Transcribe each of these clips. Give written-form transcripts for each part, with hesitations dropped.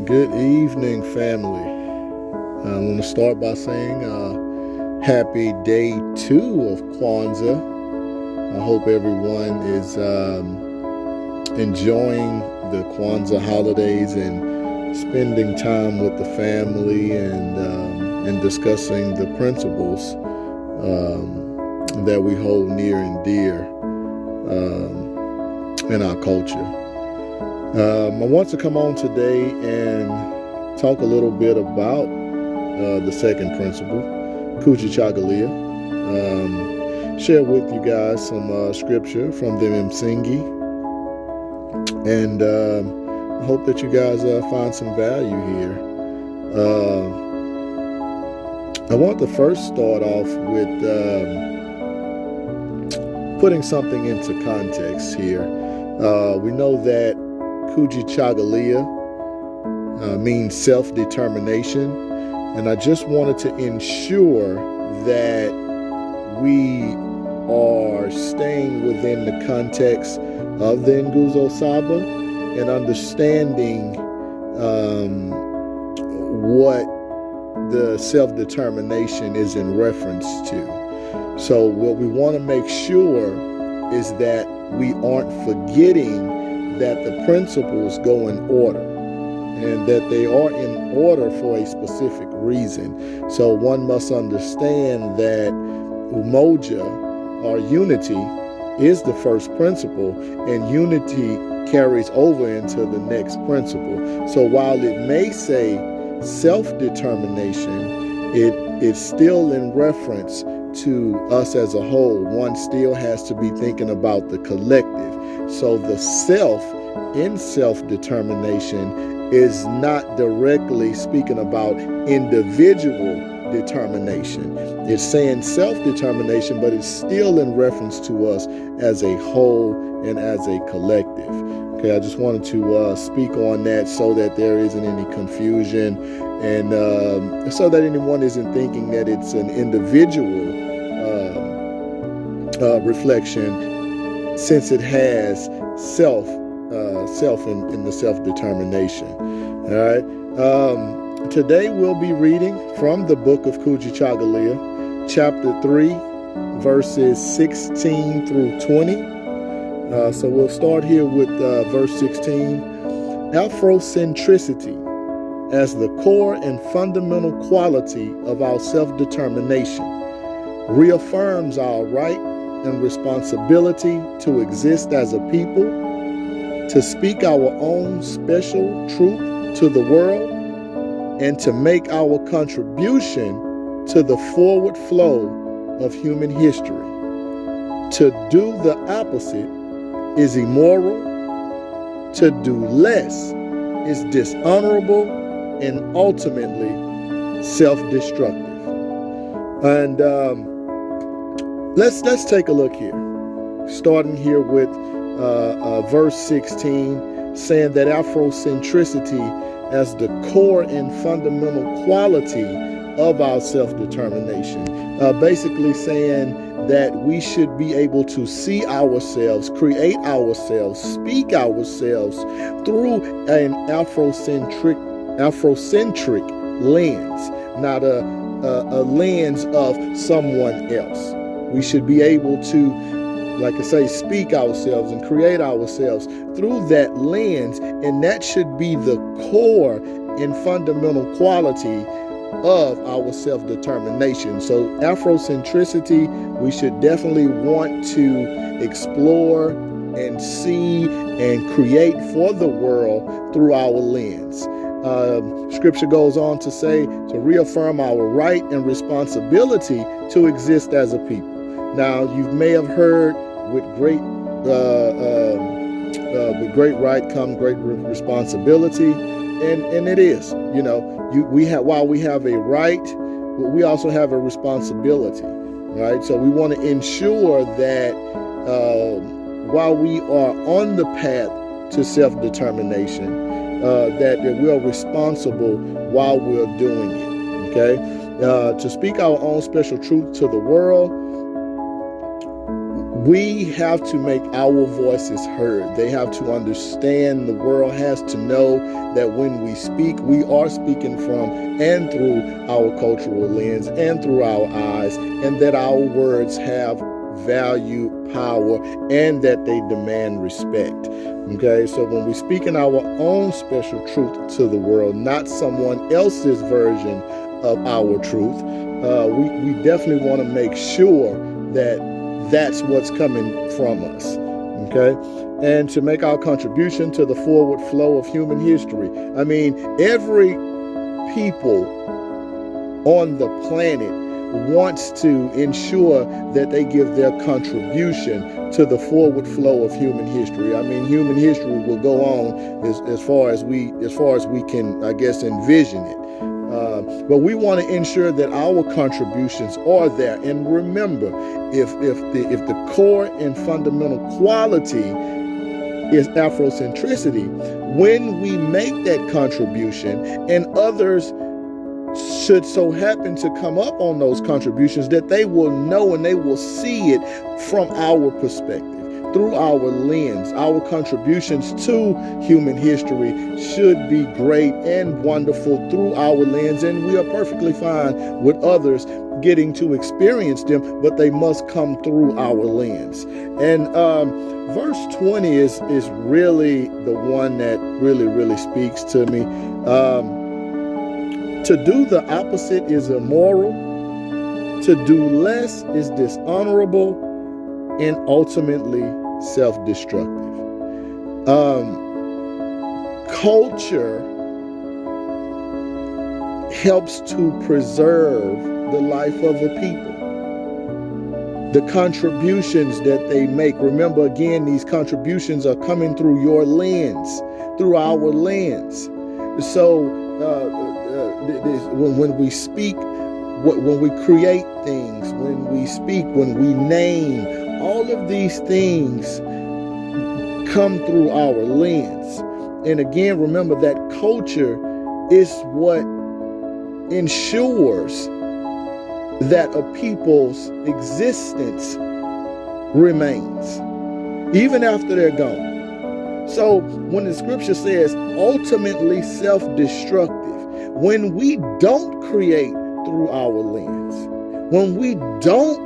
Good evening, family. I want to start by saying happy day 2 of Kwanzaa. I hope everyone is enjoying the Kwanzaa holidays and spending time with the family and discussing the principles that we hold near and dear in our culture. I want to come on today and talk a little bit about the second principle, Kujichagulia. Share with you guys some scripture from the Msingi, and I hope that you guys find some value here. I want to first start off with putting something into context here. We know that Kujichagulia means self-determination, and I just wanted to ensure that we are staying within the context of the Nguzo Saba and understanding what the self-determination is in reference to. So what we want to make sure is that we aren't forgetting that the principles go in order and that they are in order for a specific reason. So one must understand that umoja, or unity, is the first principle, and unity carries over into the next principle. So while it may say self-determination, it's still in reference to us as a whole. One still has to be thinking about the collective. So the self in self-determination is not directly speaking about individual determination. It's saying self-determination, but it's still in reference to us as a whole and as a collective. Okay, I just wanted to speak on that so that there isn't any confusion, and so that anyone isn't thinking that it's an individual reflection, since it has self in the self-determination. All right. Today we'll be reading from the book of Kujichagulia, chapter 3, verses 16 through 20. So we'll start here with verse 16. Afrocentricity as the core and fundamental quality of our self-determination reaffirms our right and responsibility to exist as a people, to speak our own special truth to the world, and to make our contribution to the forward flow of human history. To do the opposite is immoral. To do less is dishonorable and ultimately self-destructive. And let's take a look here, starting here with verse 16, saying that Afrocentricity as the core and fundamental quality of our self-determination, basically saying that we should be able to see ourselves, create ourselves, speak ourselves through an Afrocentric lens, not a lens of someone else. We should be able to, like I say, speak ourselves and create ourselves through that lens, and that should be the core and fundamental quality of our self-determination. So Afrocentricity, we should definitely want to explore and see and create for the world through our lens. Scripture goes on to say to reaffirm our right and responsibility to exist as a people. Now, you may have heard, with great right come great responsibility, and it is. You know, while we have a right, we also have a responsibility, right? So we want to ensure that while we are on the path to self-determination, that we are responsible while we're doing it. Okay, to speak our own special truth to the world. We have to make our voices heard. They have to understand, the world has to know that when we speak, we are speaking from and through our cultural lens and through our eyes, and that our words have value, power, and that they demand respect. Okay, so when we speak in our own special truth to the world, not someone else's version of our truth, we definitely want to make sure that that's what's coming from us. Okay, and to make our contribution to the forward flow of human history. I mean, every people on the planet wants to ensure that they give their contribution to the forward flow of human history. I mean, human history will go on as far as we can, I guess, envision it. But we want to ensure that our contributions are there. And remember, if the core and fundamental quality is Afrocentricity, when we make that contribution and others should so happen to come up on those contributions, that they will know and they will see it from our perspective, through our lens. Our contributions to human history should be great and wonderful through our lens, and we are perfectly fine with others getting to experience them, but they must come through our lens. And verse 20 is really the one that really speaks to me. To do the opposite is immoral. To do less is dishonorable and ultimately self-destructive. Culture helps to preserve the life of a people. The contributions that they make, remember again, these contributions are coming through your lens, through our lens. So when we speak, when we create things, when we speak, when we name, all of these things come through our lens. And again, remember that culture is what ensures that a people's existence remains, even after they're gone. So when the scripture says ultimately self-destructive, when we don't create through our lens, when we don't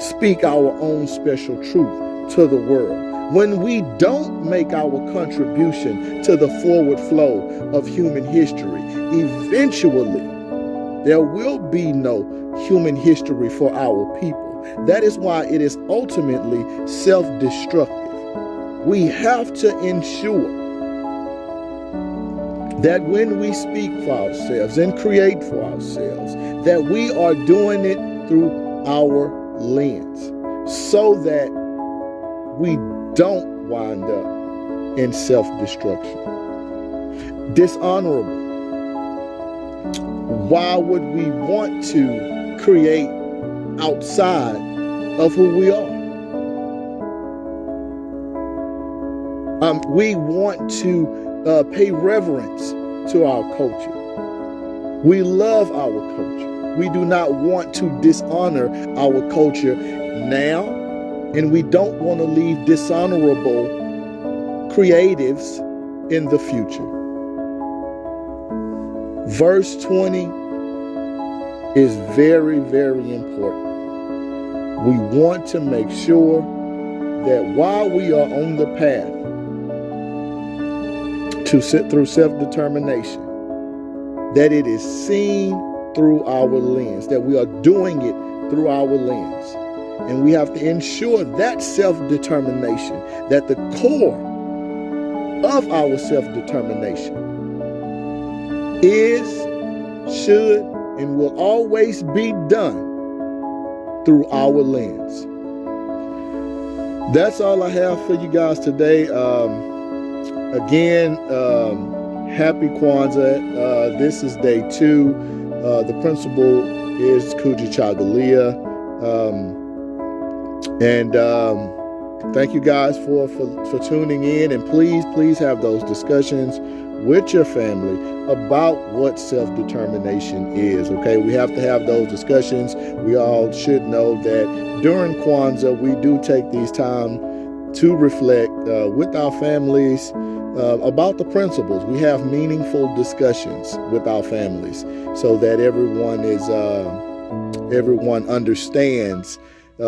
speak our own special truth to the world, when we don't make our contribution to the forward flow of human history, eventually there will be no human history for our people. That is why it is ultimately self-destructive. We have to ensure that when we speak for ourselves and create for ourselves, that we are doing it through our lens, so that we don't wind up in self-destruction. Dishonorable. Why would we want to create outside of who we are? We want to pay reverence to our culture. We love our culture. We do not want to dishonor our culture now, and we don't want to leave dishonorable creatives in the future. Verse 20 is very important. We want to make sure that while we are on the path to sit through self-determination, that it is seen through our lens, that we are doing it through our lens. And we have to ensure that self-determination, that the core of our self-determination is, should, and will always be done through our lens. That's all I have for you guys today. Again, happy Kwanzaa. This is day 2. The principle is Kujichagulia. Thank you guys for tuning in, and please have those discussions with your family about what self-determination is. Okay, we have to have those discussions. We all should know that during Kwanzaa, we do take these time to reflect with our families about the principles. We have meaningful discussions with our families so that everyone understands